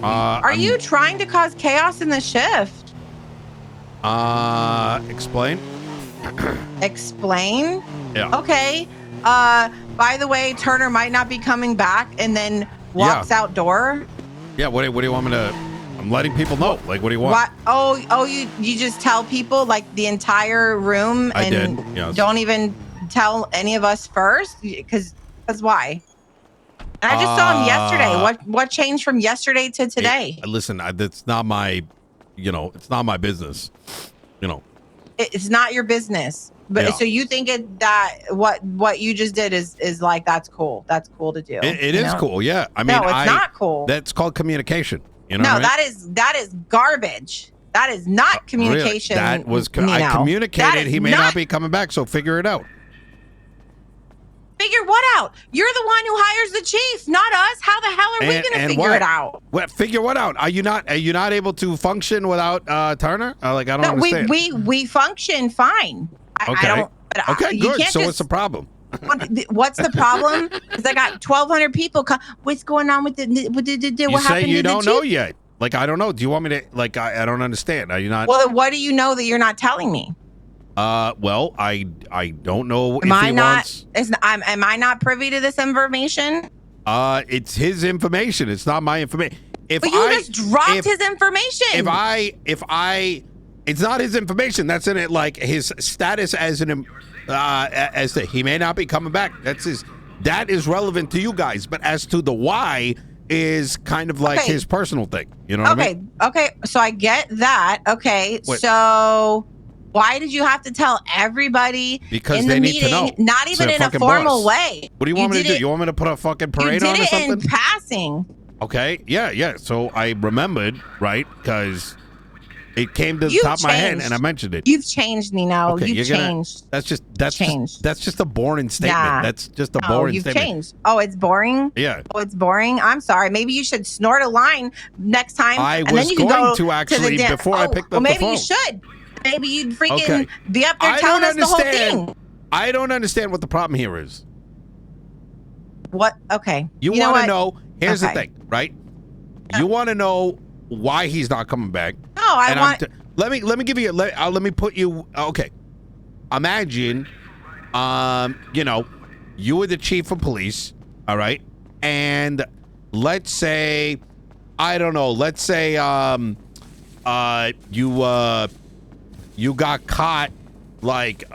Are you trying to cause chaos in the shift? Explain. Explain? Yeah. Okay. By the way, Turner might not be coming back, and then walks outdoor. Yeah. What do you want me to? I'm letting people know. Like, what do you want? What? Oh, you just tell people, like, the entire room, I and did. Yes. don't even tell any of us first, because why? And I just saw him yesterday. What changed from yesterday to today? Listen, that's not my, it's not my business. It's not your business. But so you think that what you just did is like, that's cool. That's cool to do. It is cool. Yeah. I mean, no, it's not cool. That's called communication. You know no, what I mean? that is garbage. That is not communication. Really? That was Nino. I communicated. He may not be coming back. So figure it out. Figure what out? You're the one who hires the chief, not us. How the hell are we going to figure it out? What? Figure what out? Are you not able to function without Turner? Like, I don't understand. We function fine. Okay. I don't. Okay, good. So what's the problem? What's the problem? Because I got 1,200 people. What's going on with what happened? You say you don't know chief? yet. Like, I don't know. Do you want me to? Like, I don't understand. Are you not? Well, what do you know that you're not telling me? Well, I don't know am I not privy to this information? It's his information. It's not my information. But you just dropped his information. It's not his information. That's in it. Like, his status as he may not be coming back. That is relevant to you guys. But as to the why is kind of like his personal thing. You know what I mean? Okay. So I get that. Okay. Wait. So why did you have to tell everybody because in they the need meeting, to know. not even in a formal way? What do you want me to do? You want me to put a fucking parade on or something? You did it in passing. Okay. Yeah. So I remembered, right? Because it came to the top of my head and I mentioned it. You've changed, Nino. Okay, you've changed. That's just a boring statement. Nah. That's just a boring statement. You've changed. Oh, it's boring? Yeah. Oh, it's boring? I'm sorry. Maybe you should snort a line next time. I and was then you going can go to actually before I picked up the phone. Maybe you should. Maybe you'd freaking be up there telling us the whole thing. I don't understand what the problem here is. What? Okay. You want to know, here's the thing, right? You want to know why he's not coming back. No, I want... Let me give you, let me put you, okay. Imagine, you were the chief of police, all right? And let's say, I don't know, let's say you got caught, like,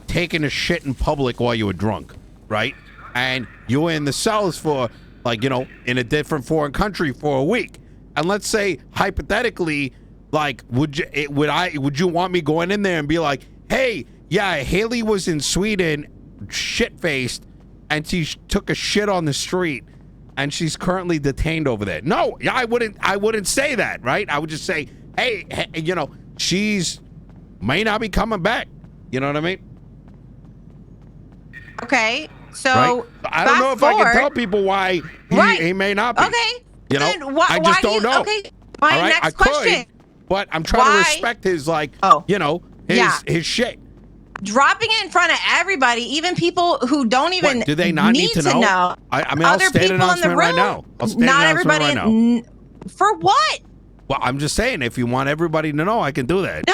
taking a shit in public while you were drunk, right? And you were in the cells for, like, in a different foreign country for a week. And let's say, hypothetically, like, would you want me going in there and be like, hey, yeah, Haley was in Sweden, shit-faced, and she took a shit on the street, and she's currently detained over there. No, yeah, I wouldn't say that, right? I would just say, hey, she's may not be coming back. You know what I mean? Okay, so right? I don't know if I can tell people why he may not be. Okay, I just don't know. Okay, my next question. But I'm trying to respect his, like, his shit. Dropping it in front of everybody, even people who don't even do they not need to know? I mean, I'll state an announcement right now. Not everybody. Right now. For what? Well, I'm just saying, if you want everybody to know, I can do that. No,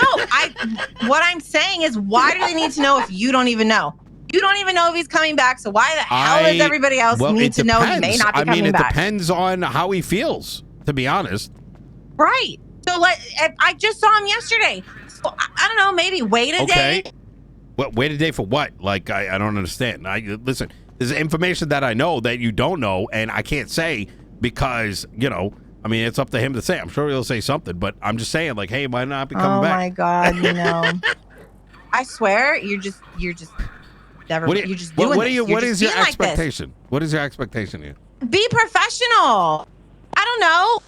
what I'm saying is, why do they need to know if you don't even know? You don't even know if he's coming back, so why the hell does everybody else need to know he may not be coming back? It depends on how he feels, to be honest. Right. So I just saw him yesterday. So I don't know, maybe wait a day. Well, wait a day for what? Like, I don't understand. Listen, there's information that I know that you don't know, and I can't say because, I mean, it's up to him to say. I'm sure he'll say something, but I'm just saying, like, hey, he might not be coming back. Oh my God, I swear, you're just never. You're just doing what is your expectation? What is your expectation here? Be professional. I don't know.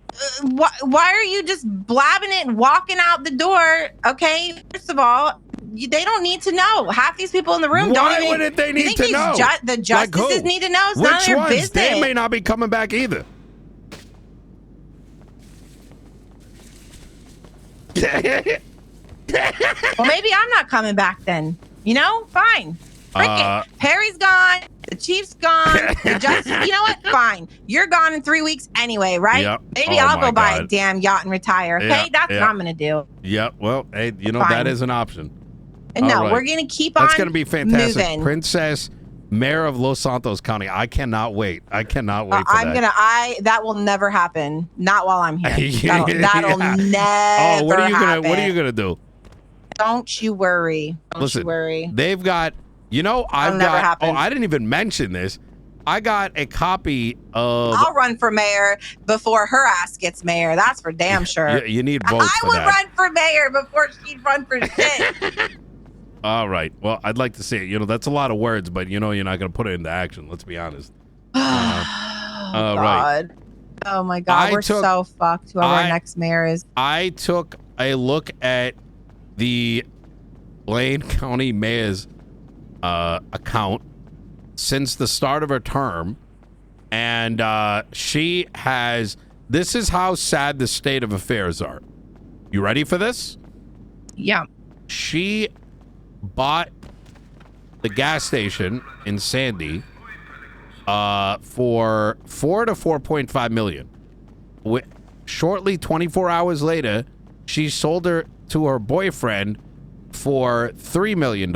Why are you just blabbing it and walking out the door? Okay, first of all, they don't need to know. Half these people in the room don't even. Why wouldn't they need to know? The justices need to know. It's none of their business. They may not be coming back either. Well, maybe I'm not coming back then. Fine. Frick it. Perry's gone. The chief's gone. You know what? Fine. You're gone in 3 weeks anyway, right? Yep. Maybe I'll go buy a damn yacht and retire. Okay, that's what I'm gonna do. Yeah. Well, hey, Fine. that is an option. No, right. we're gonna keep on. That's gonna be fantastic. Moving. Princess, Mayor of Los Santos County. I cannot wait. I cannot wait for that. That will never happen. Not while I'm here. That'll never. Oh, what are you happen. What are you gonna do? Don't you worry. Listen, you worry. They've got. I didn't even mention this. I got a copy of. I'll run for mayor before her ass gets mayor. That's for damn sure. You need votes I would run for mayor before she'd run for shit. All right. Well, I'd like to see it. That's a lot of words, but you're not going to put it into action. Let's be honest. God. Right. Oh my God. We're so fucked. Whoever our next mayor is. I took a look at the Blaine County Mayor's account since the start of her term, and she has. This is how sad the state of affairs are. You ready for this? Yeah. She bought the gas station in Sandy for $4 to $4.5 million. Shortly, 24 hours later, she sold her to her boyfriend for $3 million.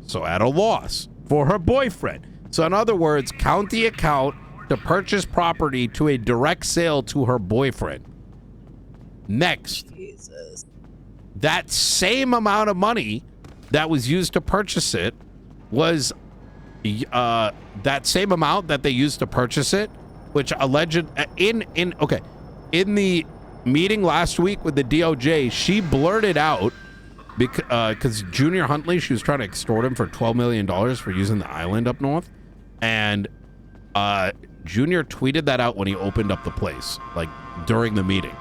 So at a loss for her boyfriend. So in other words, county account to purchase property to a direct sale to her boyfriend. Next, Jesus. That same amount of money that was used to purchase it was that same amount that they used to purchase it, which alleged in the meeting last week with the DOJ, she blurted out because Junior Huntley, she was trying to extort him for $12 million for using the island up north, and Junior tweeted that out when he opened up the place, like during the meeting,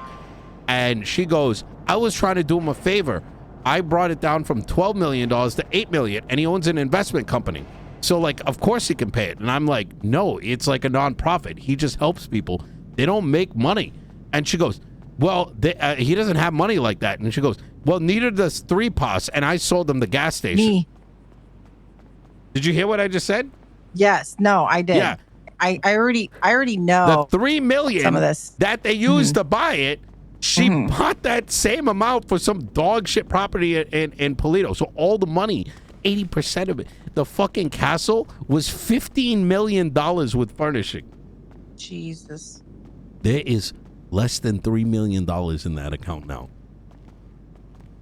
and she goes, I was trying to do him a favor. I brought it down from $12 million to $8 million, and he owns an investment company. So, like, of course he can pay it. And I'm like, no, it's like a nonprofit. He just helps people. They don't make money. And she goes, well, he doesn't have money like that. And she goes, well, neither does 3POS, and I sold them the gas station. Me. Did you hear what I just said? Yes. No, I did. Yeah. I already know the $3 million some of this that they used to buy it. She bought that same amount for some dog shit property in Paleto. So all the money, 80% of it, the fucking castle was $15 million with furnishing. Jesus. There is less than $3 million in that account now.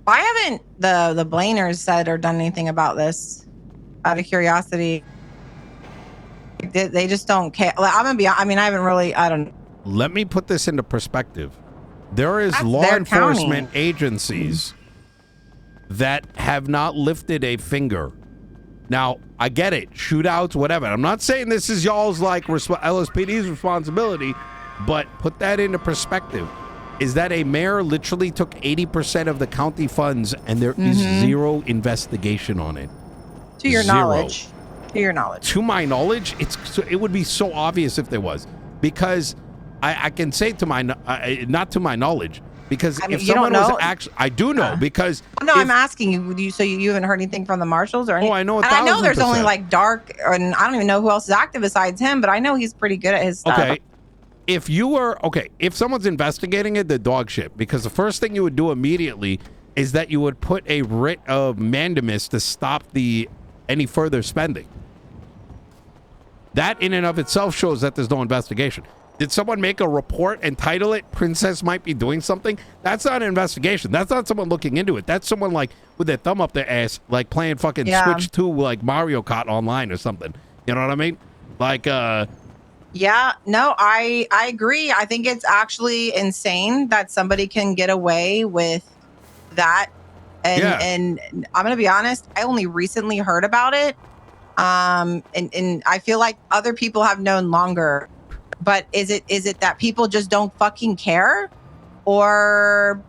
Why haven't the Blainers said or done anything about this? Out of curiosity. They just don't care. I'm going to be, I don't. Let me put this into perspective. There is That's law their enforcement county. Agencies that have not lifted a finger. Now, I get it. Shootouts, whatever. I'm not saying this is y'all's like LSPD's responsibility, but put that into perspective. Is that a mayor literally took 80% of the county funds and there is zero investigation on it? To your Zero. knowledge. To your knowledge. To my knowledge, it would be so obvious if there was, because I can say to my not to my knowledge, because if someone was actually, I do know because no, I'm asking you. So you haven't heard anything from the marshals or anything? Oh, I know. And I know there's only like Dark, and I don't even know who else is active besides him, but I know he's pretty good at his stuff. Okay. If someone's investigating it, the dog shit, because the first thing you would do immediately is that you would put a writ of mandamus to stop any further spending. That in and of itself shows that there's no investigation. Did someone make a report and title it Princess Might Be Doing Something? That's not an investigation. That's not someone looking into it. That's someone like with their thumb up their ass, like playing fucking Switch 2 like Mario Kart online or something. You know what I mean? Like yeah, no, I agree. I think it's actually insane that somebody can get away with that. And I'm going to be honest, I only recently heard about it. And I feel like other people have known longer. But is it that people just don't fucking care, or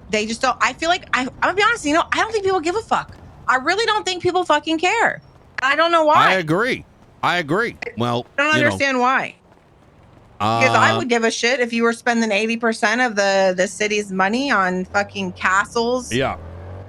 they just don't? I feel like I'm gonna be honest. I don't think people give a fuck. I really don't think people fucking care. I don't know why. I agree. Well, I don't understand why. Because I would give a shit if you were spending 80% of the city's money on fucking castles. Yeah.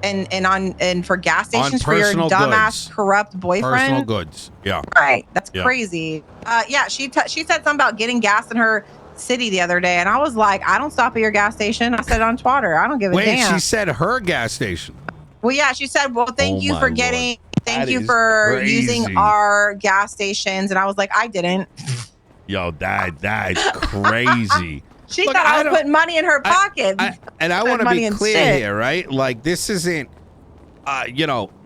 and for gas stations for your personal dumbass goods. corrupt boyfriend. Personal goods. Yeah. Right. That's Yeah. crazy. Yeah, she said something about getting gas in her city the other day, and I was like, I don't stop at your gas station. I said on Twitter, I don't give a damn. Wait, she said her gas station. Well, yeah, she said, well, thank you for Lord. thank you is for crazy. using our gas stations. And I was like, I didn't. Yo, that's crazy. She Look, thought I was putting money in her pocket. And I want to be clear shit. here, right? Like, this isn't,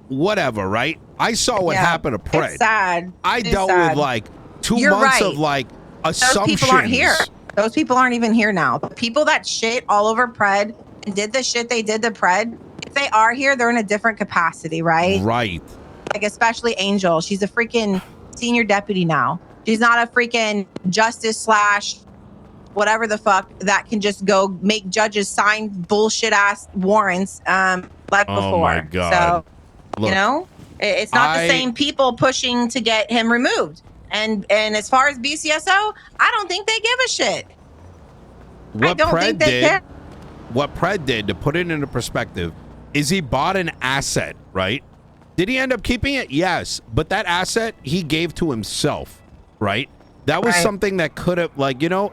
whatever, right? I saw what happened to Pred. It's sad. I dealt with like 2 months of like assumptions. Those people aren't here. Those people aren't even here now. The people that shit all over Pred and did the shit they did to Pred, if they are here, they're in a different capacity, right? Right. Like, especially Angel. She's a freaking senior deputy now. She's not a freaking justice / whatever the fuck that can just go make judges sign bullshit ass warrants like before. Oh my God. So, Look, it's not the same people pushing to get him removed. And as far as BCSO, I don't think they give a shit. I don't think they care. What Pred did, to put it into perspective, is he bought an asset, right? Did he end up keeping it? Yes. But that asset he gave to himself, right? That was something that could have,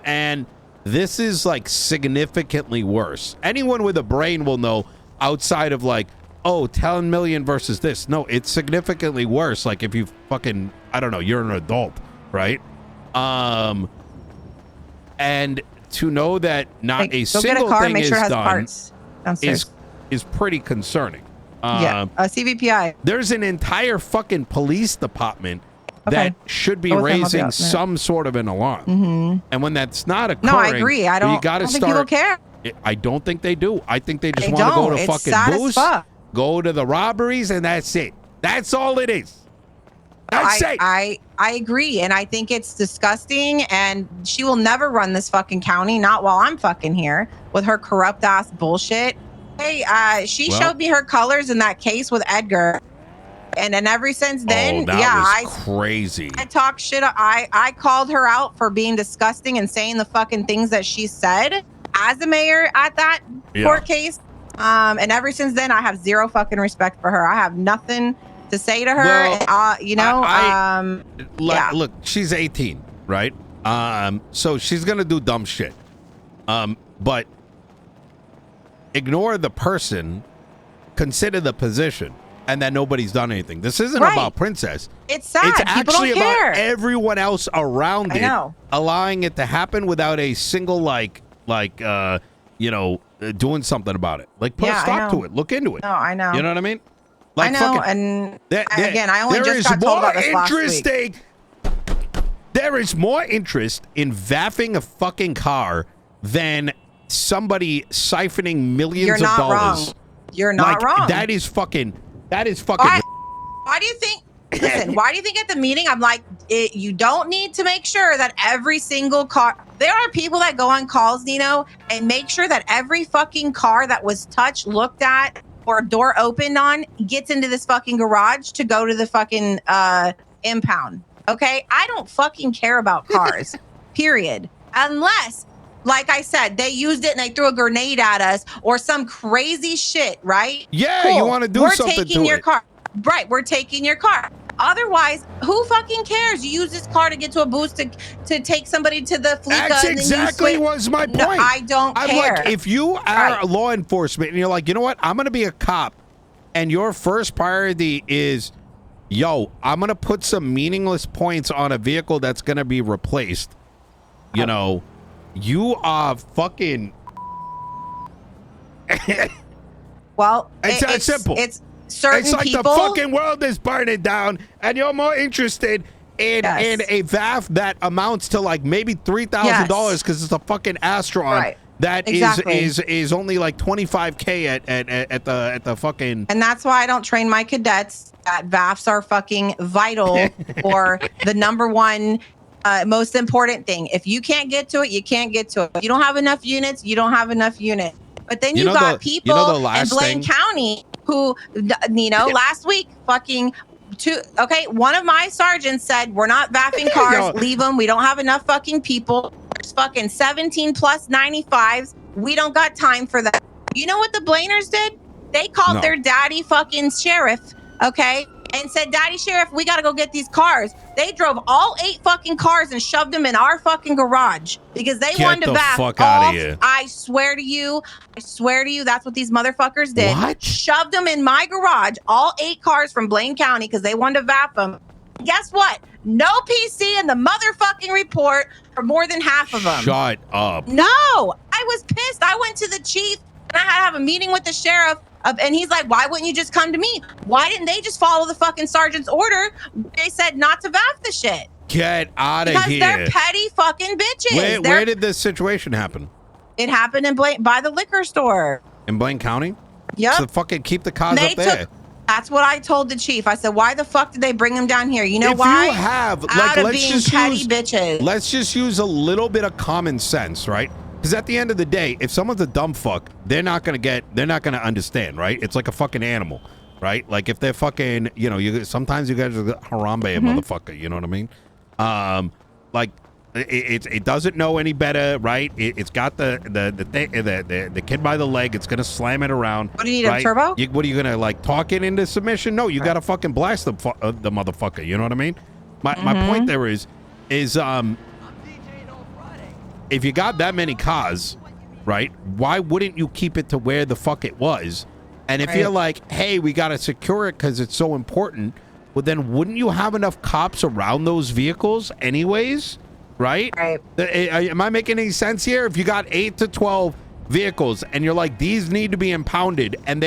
and this is like significantly worse. Anyone with a brain will know, outside of like, oh, 10 million versus this. No, it's significantly worse. Like, if you fucking, I don't know, you're an adult, right? And to know that not a single thing is done is pretty concerning. A CVPI. There's an entire fucking police department that should be raising some sort of an alarm. And when that's not occurring, no, I agree. I don't think people care. I don't think they do. I think they just want to go to fucking boost, go to the robberies, and that's it. That's all it is. That's it. I agree, and I think it's disgusting, and she will never run this fucking county, not while I'm fucking here with her corrupt ass bullshit. Hey, she showed me her colors in that case with Edgar, and then ever since then, was crazy. I talk shit. I called her out for being disgusting and saying the fucking things that she said as a mayor at that court case. And ever since then, I have zero fucking respect for her. I have nothing to say to her. Well, look, she's 18, right? So she's gonna do dumb shit. But ignore the person, consider the position, and then nobody's done anything. This isn't about Princess. It's sad. It's People actually don't care. about everyone else around it, allowing it to happen without a single doing something about it. Like, put a stop to it. Look into it. No, I know. You know what I mean? Like, I know. And again, I only just got told about this last week. There is more interest in vaffing a fucking car than somebody siphoning millions of dollars. Wrong. You're not wrong. That is fucking. Why do you think? Listen, why do you think at the meeting I'm like, you don't need to make sure that every single car. There are people that go on calls, Nino, and make sure that every fucking car that was touched, looked at, or a door opened on gets into this fucking garage to go to the fucking impound. Okay? I don't fucking care about cars, period. Unless, like I said, they used it and they threw a grenade at us or some crazy shit, right? Yeah, cool. You want to do something to it. We're taking your car. Right, we're taking your car. Otherwise, who fucking cares? You use this car to get to a boost to take somebody to the Fleeca. That's exactly was my point. No, I don't care. Like, if you are law enforcement and you're like, you know what? I'm going to be a cop, and your first priority is, yo, I'm going to put some meaningless points on a vehicle that's going to be replaced. You know, you are fucking... Well, it's simple. It's certain like people, the fucking world is burning down, and you're more interested in a VAF that amounts to like maybe $3,000 because it's a fucking Astron that is only like $25K at the fucking. And that's why I don't train my cadets that VAFs are fucking vital or the number one most important thing. If you can't get to it, you can't get to it. If you don't have enough units, you don't have enough units. But then you got people in Blaine County who, Nino, last week, one of my sergeants said, we're not vaffing cars, leave them. We don't have enough fucking people. There's fucking 17 plus 95s. We don't got time for that. You know what the Blainers did? They called their daddy fucking sheriff, okay, and said, "Daddy sheriff, we gotta go get these cars." They drove all 8 fucking cars and shoved them in our fucking garage because they wanted to back fuck off. Outta here. I swear to you, that's what these motherfuckers did. What? Shoved them in my garage, all 8 cars from Blaine County because they wanted to VAP them. Guess what? No PC in the motherfucking report for more than half of them. Shut up. No, I was pissed. I went to the chief and I had to have a meeting with the sheriff. And he's like, "Why wouldn't you just come to me? Why didn't they just follow the fucking sergeant's order? They said not to VAP the shit." Get out of here. Because they're petty fucking bitches. Where did this situation happen? It happened in by the liquor store. In Blaine County? Yep. So fucking keep the cars up there. That's what I told the chief. I said, "Why the fuck did they bring them down here? You know why? If you have, Out of being petty bitches. Let's just use a little bit of common sense, right? Because at the end of the day, if someone's a dumb fuck, they're not gonna understand, right? It's like a fucking animal, right? Like if they're fucking, sometimes you guys are harambe a motherfucker, you know what I mean? Like it doesn't know any better, right? It's got the kid by the leg. It's gonna slam it around. What do you need, right? a turbo? What are you gonna like talk it into submission? No, you gotta fucking blast the motherfucker. You know what I mean? My point there is if you got that many cars, right, why wouldn't you keep it to where the fuck it was? And if you're like, hey, we got to secure it because it's so important, well, then wouldn't you have enough cops around those vehicles anyways, right? Am I making any sense here? If you got 8 to 12 vehicles and you're like, these need to be impounded and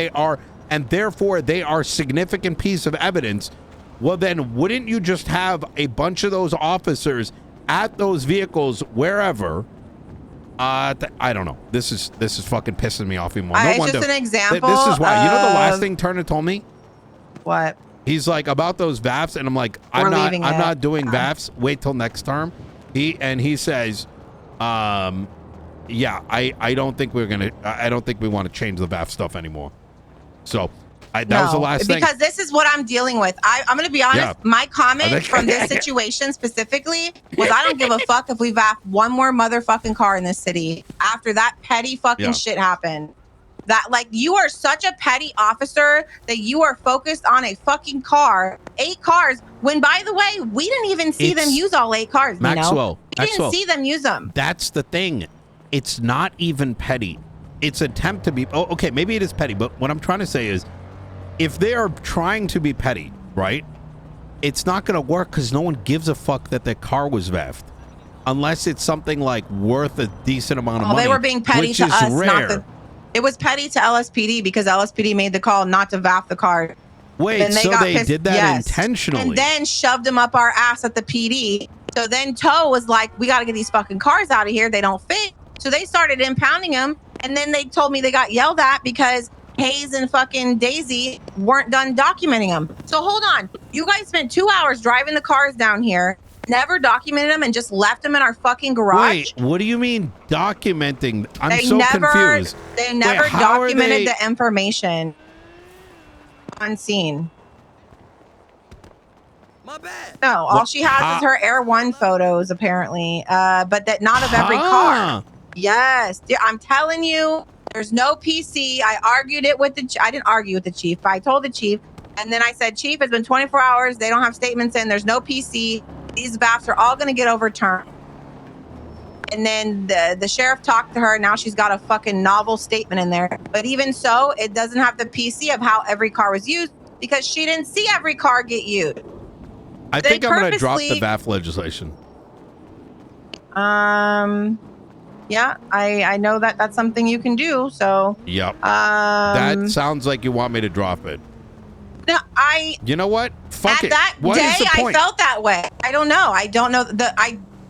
therefore they are significant piece of evidence, well, then wouldn't you just have a bunch of those officers at those vehicles wherever? I don't know. This is fucking pissing me off even more. It's just an example. This is why. You know the last thing Turner told me? What? He's like, about those VAFs, and I'm like, I'm not doing VAFs. Wait till next term. He says, yeah, I don't think we want to change the VAF stuff anymore. So that was the last thing. Because this is what I'm dealing with. I'm going to be honest. Yeah. My comment from this situation specifically was, I don't give a fuck if we VAP one more motherfucking car in this city after that petty fucking shit happened. That, like, you are such a petty officer that you are focused on a fucking car, 8 cars, when, by the way, we didn't even see them use all 8 cars, Maxwell. We didn't see them use them. That's the thing. It's not even petty. It's attempt to be, okay, maybe it is petty, but what I'm trying to say is, if they are trying to be petty, right, it's not going to work because no one gives a fuck that their car was VAF'd. Unless it's something like worth a decent amount of money. They were being petty to us, rare. It was petty to LSPD because LSPD made the call not to VAP the car. Wait, so they did that intentionally? And then shoved them up our ass at the PD. So then Toe was like, we got to get these fucking cars out of here. They don't fit. So they started impounding them. And then they told me they got yelled at because Hayes and fucking Daisy weren't done documenting them. So hold on. You guys spent 2 hours driving the cars down here, never documented them, and just left them in our fucking garage? Wait, what do you mean documenting? I'm so confused. They never documented the information on scene. My bad. No, all she has is her Air One photos, apparently. But that not of every car. Yes. I'm telling you, there's no PC. I argued it with I didn't argue with the chief, but I told the chief. And then I said, Chief, it's been 24 hours. They don't have statements in. There's no PC. These VAFs are all going to get overturned. And then the sheriff talked to her. Now she's got a fucking novel statement in there. But even so, it doesn't have the PC of how every car was used because she didn't see every car get used. I think I'm going to drop the VAF legislation. Yeah, I know that that's something you can do. So. Yep. That sounds like you want me to drop it. No, You know what? Fuck it. At that day, I felt that way. I don't know. I don't know.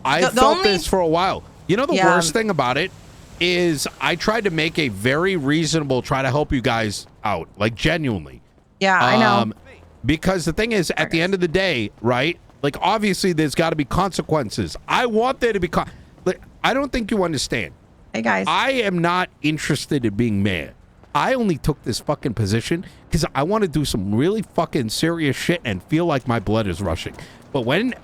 I felt this for a while. You know, the worst thing about it is I tried to make a very reasonable, try to help you guys out, like genuinely. Yeah, I know. Because the thing is, at the end of the day, right? Like, obviously, there's got to be consequences. I want there to be. I don't think you understand. Hey, guys. I am not interested in being mayor. I only took this fucking position because I want to do some really fucking serious shit and feel like my blood is rushing. But when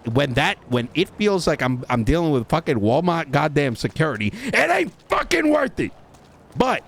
it feels like I'm dealing with fucking Walmart goddamn security, it ain't fucking worth it. But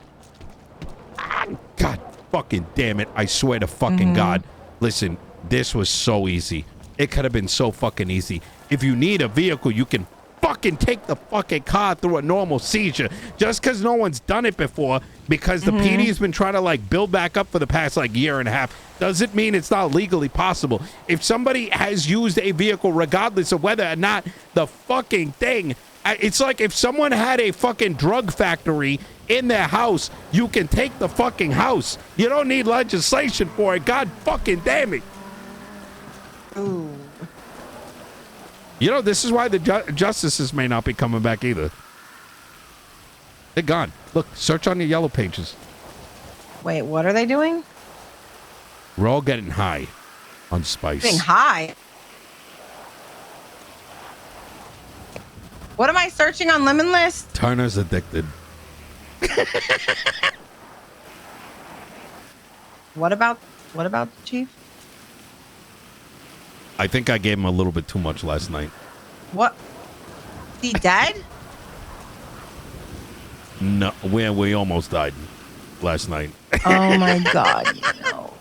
God fucking damn it. I swear to fucking God. Listen, this was so easy. It could have been so fucking easy. If you need a vehicle, you can fucking take the fucking car through a normal seizure. Just because no one's done it before, because the PD has been trying to like build back up for the past like year and a half, doesn't mean it's not legally possible. If somebody has used a vehicle, regardless of whether or not the fucking thing, it's like if someone had a fucking drug factory in their house, you can take the fucking house. You don't need legislation for it. God fucking damn it. Ooh. You know, this is why the justices may not be coming back either. They're gone. Look, search on the yellow pages. Wait, what are they doing? We're all getting high on spice. Getting high? What am I searching on Lemon List? Turner's addicted. What about the chief? I think I gave him a little bit too much last night. What? Is he dead? No, we almost died last night. Oh my God! No.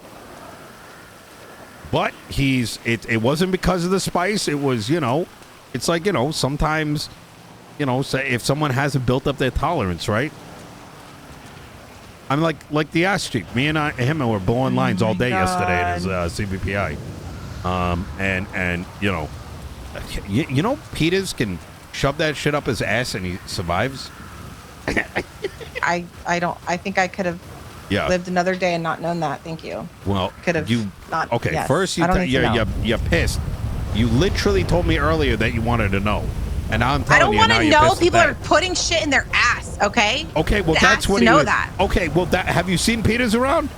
But it wasn't because of the spice. It was, you know, it's like, you know, sometimes, you know, say if someone hasn't built up their tolerance, right? I'm like the ass chief. Me and him were blowing lines all day yesterday at his CBPI. And you know, Peters can shove that shit up his ass and he survives. I think I could have lived another day and not known that. Thank you. Well, could have not. Okay, yes. first you're pissed. You literally told me earlier that you wanted to know, and now I'm telling you. I don't want to know. People are putting shit in their ass. Okay. Okay. Well, that's what he was. That. Okay. Well, have you seen Peters around?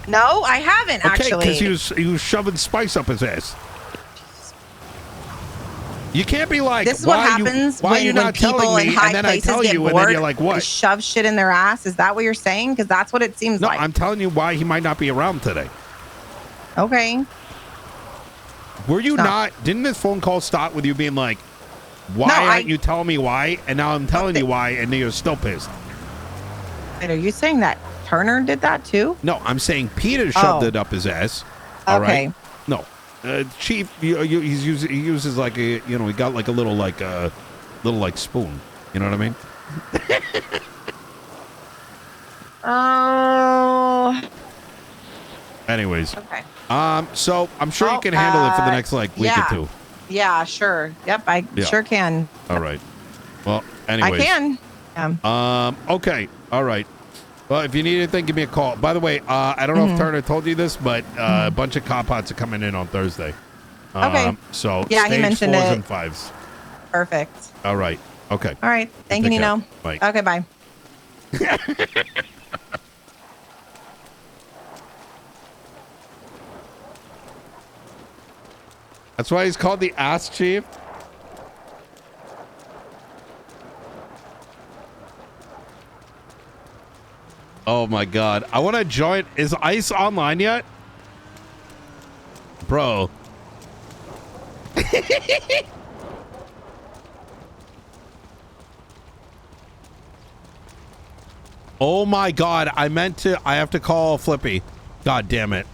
No, I haven't actually. Okay, because he was shoving spice up his ass. You can't be like, this is what happens when people in high places get bored, and then you're like, what? Shove shit in their ass. Is that what you're saying? Because that's what it seems like. No, I'm telling you why he might not be around today. Okay. Were you not? Didn't this phone call start with you being like, why aren't you telling me why? And now I'm telling you why, and you're still pissed. Wait, are you saying that Turner did that too? No, I'm saying Peter shoved it up his ass. All right? No. Chief, he uses like a, you know, he got like a little like spoon. You know what I mean? Oh. Anyways. Okay. So I'm sure you can handle it for the next like week or two. Yeah, sure. Yep, I sure can. All right. Well, anyways. I can. Yeah. Okay. All right. Well, if you need anything, give me a call. By the way, I don't know if Turner told you this, but a bunch of cop pots are coming in on Thursday. Okay. So yeah, he mentioned 4s it. and 5s. Perfect. All right. Okay. All right. Thank you, Nino. Bye. Okay, bye. That's why he's called the ass chief. Oh my God. I want to join. Is ICE online yet? Bro. Oh my God. I have to call Flippy. God damn it.